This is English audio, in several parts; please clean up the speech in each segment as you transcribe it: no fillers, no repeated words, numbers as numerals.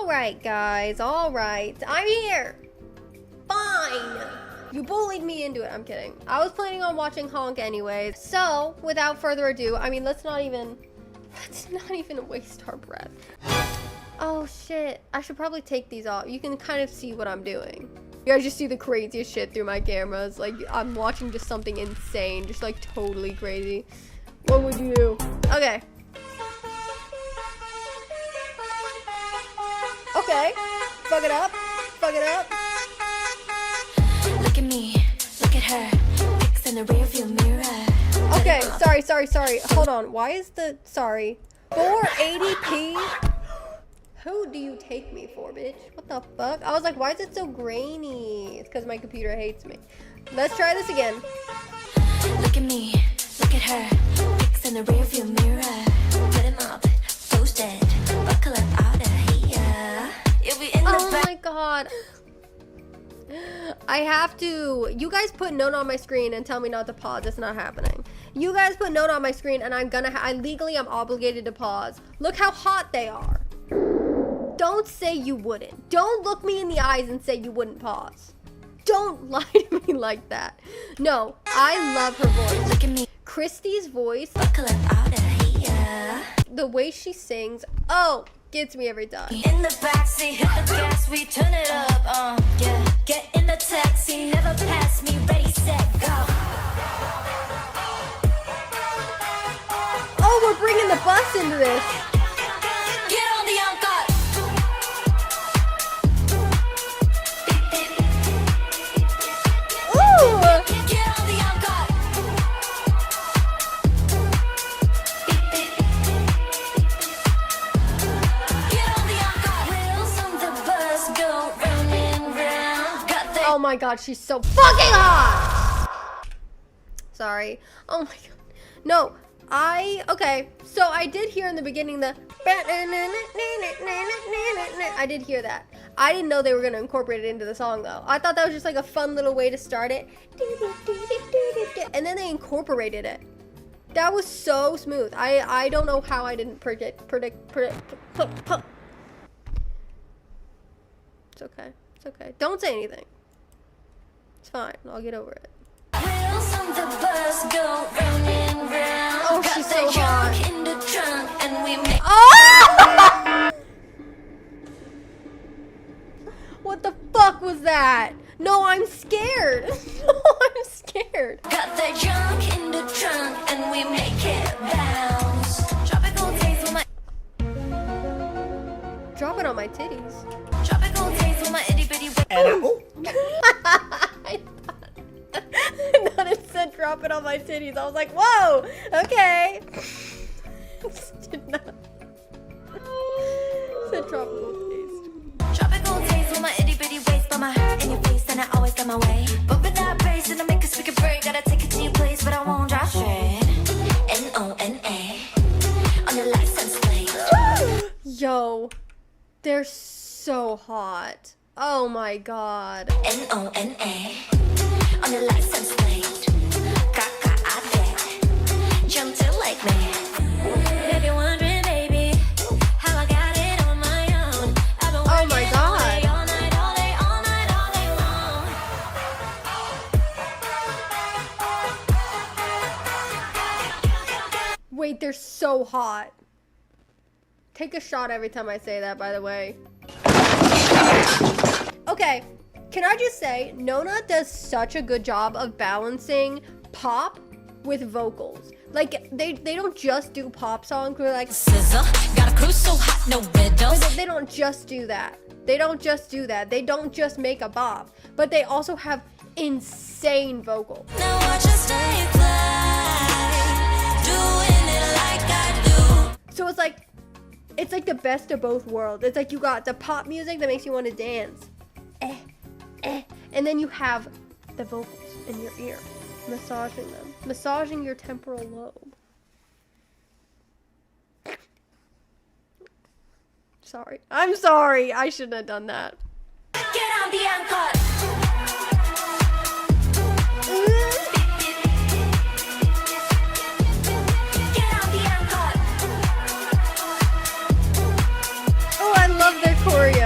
Alright guys, alright. I'm here. Fine. You bullied me into it. I'm kidding. I was planning on watching Honk anyways. So, without further ado, I mean, let's not even waste our breath. Oh shit. I should probably take these off. You can kind of see what I'm doing. You guys just see the craziest shit through my cameras. Like, I'm watching just something insane. Just like totally crazy. What would you do? Okay. Okay. Fuck it up. Fuck it up. Look at me. Look at her. Pics in the rearview mirror. Okay. Sorry. Hold on. Why is the... Sorry. 480p? Who do you take me for, bitch? What the fuck? I was like, why is it so grainy? It's because my computer hates me. Let's try this again. Look at me. Look at her. Pics in the rearview mirror. Put him up. Post it. Buckle up out of here. You'll be in the Oh my god. I have to... You guys put note on my screen and tell me not to pause. It's not happening. You guys put note on my screen and I legally am obligated to pause. Look how hot they are. Don't say you wouldn't. Don't look me in the eyes and say you wouldn't pause. Don't lie to me like that. No, I love her voice. Look at me. Christy's voice. Buckle up out of here. The way she sings. Oh, gets me every time. In the backseat, hit the gas, we turn it up. Yeah. Get in the taxi, never pass me. Ready, set, go. Oh, we're bringing the bus into this. Get on the on-cut. Ooh! Get on the on-cut. Get on the on-cut. Wheels on the bus go round and round. Got the Oh my god, she's so fucking hot! Sorry. Oh my god. No, okay, so I did hear in the beginning the I did hear that. I didn't know they were gonna incorporate it into the song though. I thought that was just like a fun little way to start it. And then they incorporated it. That was so smooth. I don't know how I didn't predict. It's okay. It's okay. Don't say anything. It's fine. I'll get over it. wheels on the bus go round and round. Oh, Got she's the so hot. junk in the trunk and we make Oh! What the fuck was that? No, I'm scared. No, I'm scared. Got the junk in the trunk and we make it bounce. Tropical taste with my Drop it on my titties. tropical taste with my itty bitty I thought it said drop it on my titties. I was like, whoa, okay. Did not. It said tropical taste. tropical taste with my itty bitty waist by my heart in your face and I always got my way. But with that bass and I make a speaker break, gotta take it to your place, but I won't drive straight. N-O-N-A on your license plate. Yo, they're so hot. Oh my god. N-O-N-A on your license plate. Kaka, I bet. Jump to like me. If you're wondering, baby, how I got it on my own. I've been Oh my working all day, god. all night, all day, all night, all day long. Wait, they're so hot. Take a shot every time I say that, by the way. Okay, can I just say, Nona does such a good job of balancing pop with vocals. Like, they don't just do pop songs where like, Scissor, got a cruise so hot, no riddles. they don't just do that. They don't just do that. They don't just make a bop, but they also have insane vocals. Now watch us stay fly, doing it like I do. So it's like the best of both worlds. It's like you got the pop music that makes you want to dance. And then you have the vocals in your ear, massaging them, massaging your temporal lobe. Sorry. I'm sorry. I shouldn't have done that. Get on the uncut. Get on the uncut. Oh, I love their choreo.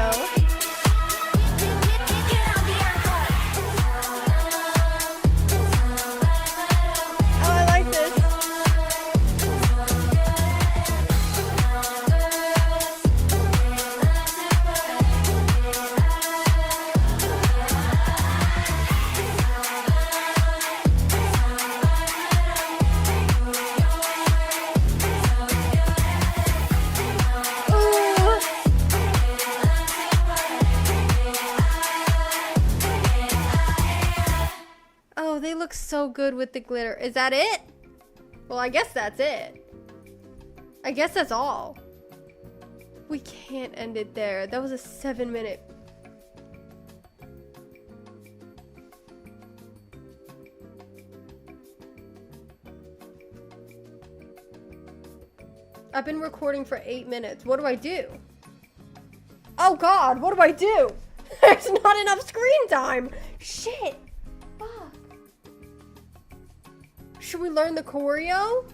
so good with the glitter. Is that it? Well, I guess that's it. I guess that's all. We can't end it there. That was a 7-minute. I've been recording for 8 minutes. What do I do? Oh God, what do I do? There's not enough screen time. Shit. Fuck. Should we learn the choreo?